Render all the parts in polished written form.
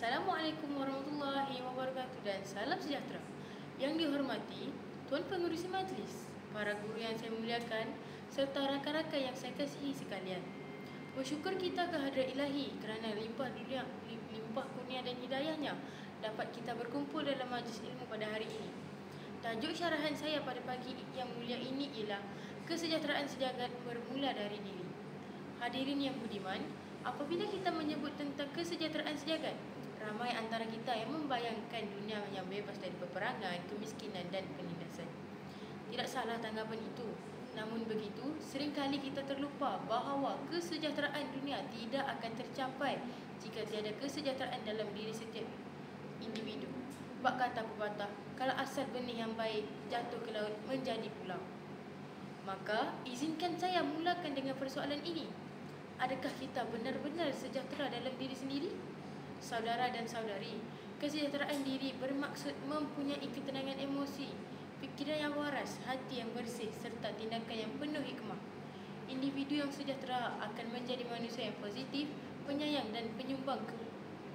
Assalamualaikum warahmatullahi wabarakatuh dan salam sejahtera. Yang dihormati Tuan Pengerusi Majlis, para guru yang saya muliakan, serta rakan-rakan yang saya kasihi sekalian. Bersyukur kita kehadrat Ilahi kerana limpah kurnia dan hidayahnya dapat kita berkumpul dalam majlis ilmu pada hari ini. Tajuk syarahan saya pada pagi yang mulia ini ialah kesejahteraan sejagat bermula dari diri. Hadirin yang budiman, apabila kita menyebut tentang kesejahteraan sejagat, ramai antara kita yang membayangkan dunia yang bebas dari peperangan, kemiskinan dan penindasan. Tidak salah tanggapan itu. Namun begitu, seringkali kita terlupa bahawa kesejahteraan dunia tidak akan tercapai jika tiada kesejahteraan dalam diri setiap individu. Bak kata pepatah, kalau asal benih yang baik jatuh ke laut menjadi pulau. Maka, izinkan saya mulakan dengan persoalan ini. Adakah kita benar-benar sejahtera dalam diri sendiri? Saudara dan saudari, kesejahteraan diri bermaksud mempunyai ketenangan emosi, fikiran yang waras, hati yang bersih serta tindakan yang penuh hikmah. Individu yang sejahtera akan menjadi manusia yang positif, penyayang dan penyumbang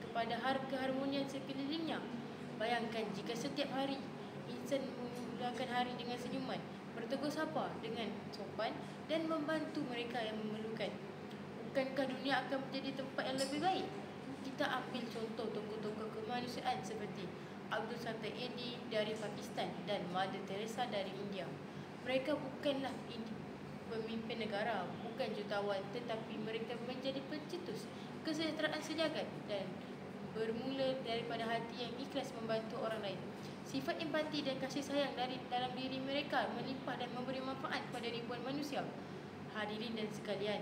kepada keharmonian sekelilingnya. Bayangkan jika setiap hari insan memulakan hari dengan senyuman, bertegur sapa dengan sopan dan membantu mereka yang memerlukan. Bukankah dunia akan menjadi tempat yang lebih baik? Kita ambil contoh tokoh-tokoh kemanusiaan seperti Abdul Fattah Edi dari Pakistan dan Mother Teresa dari India. Mereka bukanlah pemimpin negara, bukan jutawan, tetapi mereka menjadi pencetus kesejahteraan sejagat dan bermula daripada hati yang ikhlas membantu orang lain. Sifat empati dan kasih sayang dari dalam diri mereka melimpah dan memberi manfaat kepada ribuan manusia. Hadirin dan sekalian,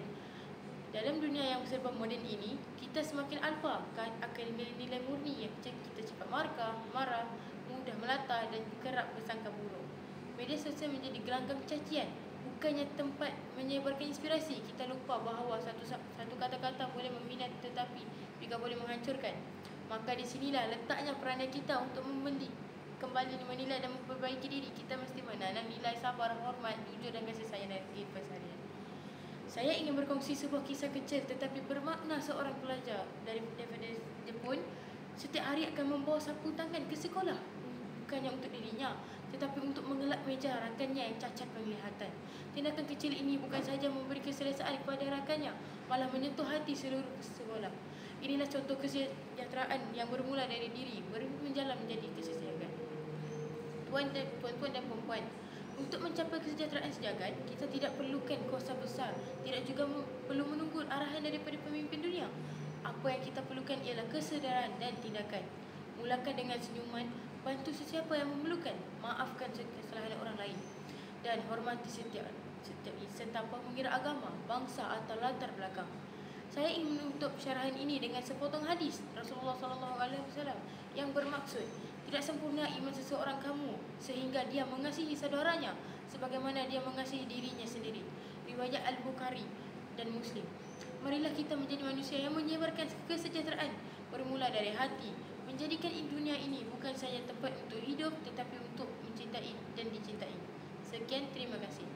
dalam dunia yang serba moden ini, kita semakin alfa akan nilai murni yang kita cepat marah, mudah melata dan kerap bersangka buruk. Media sosial menjadi gelanggang cacian, bukannya tempat menyebarkan inspirasi. Kita lupa bahawa satu kata-kata boleh membina tetapi juga boleh menghancurkan. Maka di sinilah letaknya peranan kita untuk kembali menilai dan memperbaiki diri. Kita mesti menanam nilai sabar, hormat, jujur dan kasih sayang dalam kehidupan seharian. Saya ingin berkongsi sebuah kisah kecil tetapi bermakna. Seorang pelajar daripada Jepun setiap hari akan membawa sapu tangan ke sekolah. Bukannya untuk dirinya, tetapi untuk mengelak meja rakannya yang cacat penglihatan. Tindakan kecil ini bukan sahaja memberi keselesaan kepada rakannya, malah menyentuh hati seluruh sekolah. Inilah contoh kesejahteraan yang bermula dari diri, menjalan menjadi kesejahteraan. Tuan-tuan dan puan-puan, untuk mencapai kesejahteraan sejagat, kita tidak perlukan kuasa besar, tidak juga perlu menunggu arahan daripada pemimpin dunia. Apa yang kita perlukan ialah kesedaran dan tindakan. Mulakan dengan senyuman, bantu sesiapa yang memerlukan, maafkan kesalahan orang lain, dan hormati setiap insan tanpa mengira agama, bangsa atau latar belakang. Saya ingin menutup syarahan ini dengan sepotong hadis Rasulullah SAW yang bermaksud, tidak sempurna iman seseorang kamu sehingga dia mengasihi saudaranya sebagaimana dia mengasihi dirinya sendiri. Riwayat Al-Bukhari dan Muslim. Marilah kita menjadi manusia yang menyebarkan kesejahteraan bermula dari hati, menjadikan dunia ini bukan saja tempat untuk hidup tetapi untuk mencintai dan dicintai. Sekian, terima kasih.